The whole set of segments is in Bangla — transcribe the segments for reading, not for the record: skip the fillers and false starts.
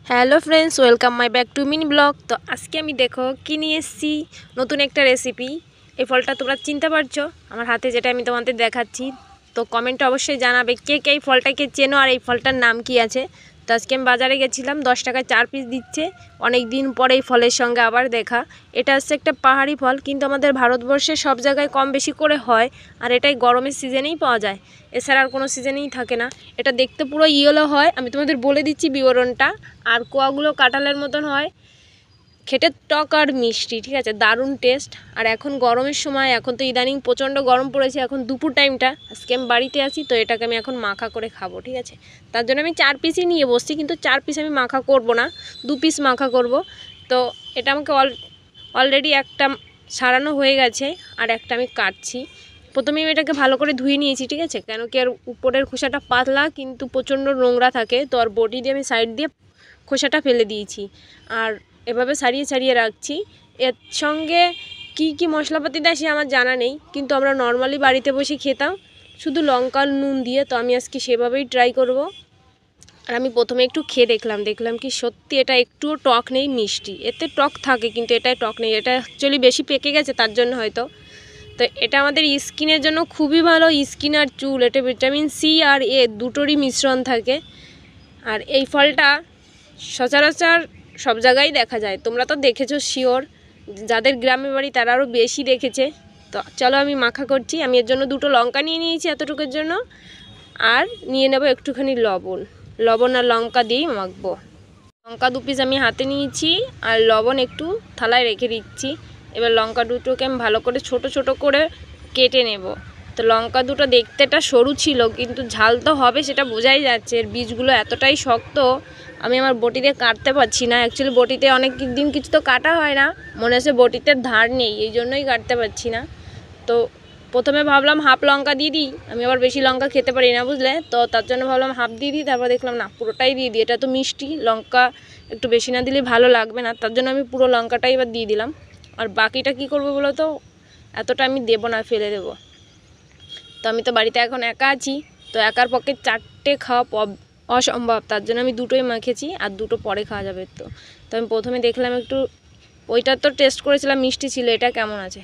Hello friends, welcome my back to mini blog. তো আজকে আমি দেখো কি নিয়ে এসেছি, নতুন একটা রেসিপি। এই ফলটা তোমরা চিনতে পারছো আমার হাতে, যেটা আমি তোমাদের দেখাচ্ছি। তো কমেন্টে অবশ্যই জানাবে কে কে এই ফলটাকে চেনো আর এই ফলটার নাম কি আছে। তো আজকে আমি বাজারে গেছিলাম, 10 টাকায় 4 পিস দিচ্ছে। অনেক দিন পরে এই ফলের সঙ্গে আবার দেখা। এটা হচ্ছে একটা পাহাড়ি ফল, কিন্তু আমাদের ভারতবর্ষে সব জায়গায় কম বেশি করে হয়। আর এটাই গরমের সিজনেই পাওয়া যায়, এছাড়া আর কোনো সিজনেই থাকে না। এটা দেখতে পুরো ইয়েলো হয়, আমি তোমাদের বলে দিচ্ছি বিবরণটা। আর কোয়াগুলো কাঁঠালের মতন হয়, খেতে টক আর মিষ্টি, ঠিক আছে, দারুণ টেস্ট। আর এখন গরমের সময়, এখন তো ইদানিং প্রচণ্ড গরম পড়েছে, এখন দুপুর টাইমটা, আজকে আমি বাড়িতে আছি, তো এটাকে আমি এখন মাখা করে খাবো, ঠিক আছে। তার জন্য আমি 4 পিসই নিয়ে বসছি, কিন্তু 4 পিস আমি মাখা করব না, 2 পিস মাখা করব। তো এটা আমাকে অলরেডি একটা সারানো হয়ে গেছে, আর একটা আমি কাটছি। প্রথমে আমি এটাকে ভালো করে ধুয়ে নিয়েছি, ঠিক আছে, কেন কি আর উপরের খোসাটা পাতলা কিন্তু প্রচণ্ড নোংরা থাকে, তো আর বটি দিয়ে আমি সাইড দিয়ে খোসাটা ফেলে দিয়েছি। আর এভাবে সারিয়ে সারিয়ে রাখছি। এর সঙ্গে কি কি মশলাপাতি দেয় সে আমার জানা নেই, কিন্তু আমরা নর্মালি বাড়িতে বসে খেতাম শুধু লঙ্কা নুন দিয়ে। তো আমি আজকে সেভাবেই ট্রাই করব। আর আমি প্রথমে একটু খেয়ে দেখলাম কি সত্যি এটা একটুও টক নেই, মিষ্টি। এতে টক থাকে কিন্তু এটাই টক নেই, এটা অ্যাকচুয়ালি বেশি পেকে গেছে তার জন্য হয়তো। তো এটা আমাদের স্কিনের জন্য খুবই ভালো, স্কিন আর চুল, এটা ভিটামিন সি আর এ দুটোরই মিশ্রণ থাকে। আর এই ফলটা সচরাচর সব জায়গায় দেখা যায়, তোমরা তো দেখেছো শিওর, যাদের গ্রামে বাড়ি তারা আরও বেশি দেখেছে। তো চলো আমি মাখা করছি। আমি এর জন্য 2টো লঙ্কা নিয়ে নিয়েছি এতটুকুর জন্য, আর নিয়ে নেব একটুখানি লবণ আর লঙ্কা দিয়েই মাখবো। লঙ্কা 2 পিস আমি হাতে নিয়েছি, আর লবণ একটু থালায় রেখে দিচ্ছি। এবার লঙ্কা দুটোকে আমি ভালো করে ছোট ছোট করে কেটে নেব। তো লঙ্কা দুটো দেখতেটা সরু ছিল, কিন্তু ঝাল তো হবে সেটা বোঝাই যাচ্ছে। এর বীজগুলো এতটাই শক্ত, আমি আমার বটি দিয়ে কাটতে পারছি না। অ্যাকচুয়ালি বটিতে অনেক দিন কিছু তো কাটা হয় না, মনে হচ্ছে বটিতে ধার নেই, এই জন্যই কাটতে পারছি না। তো প্রথমে ভাবলাম হাফ লঙ্কা দিয়ে দিই, আমি আবার বেশি লঙ্কা খেতে পারি না বুঝলে, তো তার জন্য ভাবলাম হাফ দিয়ে দিই। তারপর দেখলাম না, পুরোটাই দিয়ে দিই, এটা তো মিষ্টি, লঙ্কা একটু বেশি না দিলে ভালো লাগবে না, তার জন্য আমি পুরো লঙ্কাটাই এবার দিয়ে দিলাম। আর বাকিটা কি করবো বলো তো, এতটা আমি দেবো না, ফেলে দেবো। তো আমি তো বাড়িতে এখন একা আছি, তো একার পক্ষে 4টে খাওয়া অসম্ভব, তার জন্য আমি 2টোই মাখেছি, আর 2টো পরে খাওয়া যাবে। তো আমি প্রথমে দেখলাম একটু, ওইটা তো টেস্ট করেছিলাম মিষ্টি ছিল, এটা কেমন আছে।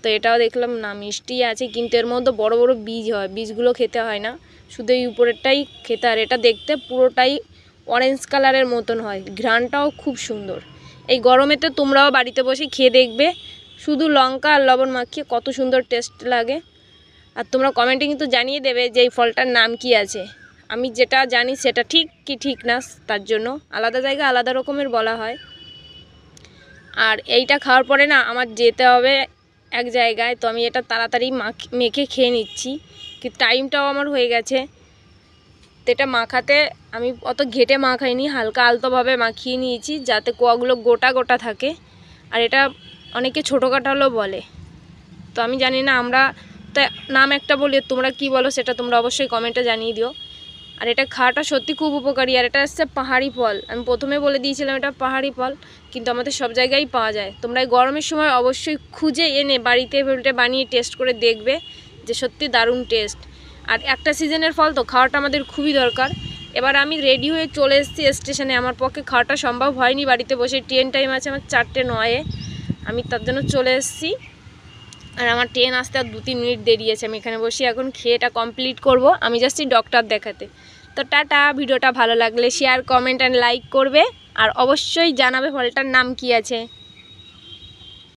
তো এটাও দেখলাম না, মিষ্টি আছে, কিন্তু এর মধ্যে বড় বড় বীজ হয়, বীজগুলো খেতে হয় না, শুধু এই উপরেরটাই খেতে। আর এটা দেখতে পুরোটাই অরেঞ্জ কালারের মতন হয়, ঘ্রাণটাও খুব সুন্দর। এই গরমেতে তোমরাও বাড়িতে বসে খেয়ে দেখবে, শুধু লঙ্কা আর লবণ মাখিয়ে কত সুন্দর টেস্ট লাগে। আর তোমরা কমেন্টে কিন্তু জানিয়ে দেবে যে এই ফলটার নাম কি আছে। আমি যেটা জানি সেটা ঠিক কি ঠিক না, তার জন্য আলাদা জায়গায় আলাদা রকমের বলা হয়। আর এইটা খাওয়ার পরে না আমার যেতে হবে এক জায়গায়, তো আমি এটা তাড়াতাড়ি মেখে খেয়ে নিচ্ছি, কি টাইমটাও আমার হয়ে গেছে। তো এটা মাখাতে আমি অত ঘেটে মাখাইনি, হালকা আলতোভাবে মাখিয়ে নিয়েছি, যাতে কোয়াগুলো গোটা গোটা থাকে। আর এটা অনেকে ছোটো কাঁঠালও বলে, তো আমি জানি না, আমরা তো নাম একটা বলি, তোমরা কি বলো সেটা তোমরা অবশ্যই কমেন্টে জানিয়ে দিও। আর এটা খাওয়াটা সত্যি খুব উপকারী। আর এটা হচ্ছে পাহাড়ি ফল, আমি প্রথমে বলে দিয়েছিলাম এটা পাহাড়ি ফল, কিন্তু আমাদের সব জায়গায় পাওয়া যায়। তোমরা এই গরমের সময় অবশ্যই খুঁজে এনে বাড়িতে বানিয়ে টেস্ট করে দেখবে যে সত্যি দারুণ টেস্ট। আর একটা সিজনের ফল তো খাওয়াটা আমাদের খুবই দরকার। এবার আমি রেডি হয়ে চলে এসেছি স্টেশনে, আমার পক্ষে খাওয়াটা সম্ভব হয়নি বাড়িতে বসে, ট্রেন টাইম আছে আমার 4:09, আমি তার জন্য চলে এসেছি। আর আমার ট্রেন আসতে আর 2-3 মিনিট দেরি আছে, আমি এখানে বসে এখন খেয়ে এটা কমপ্লিট করব। আমি যাচ্ছি ডক্টর দেখাতে। তো টাটা। ভিডিওটা ভালো লাগলে শেয়ার, কমেন্ট অ্যান্ড লাইক করবে, আর অবশ্যই জানাবে ফলটার নাম কি আছে।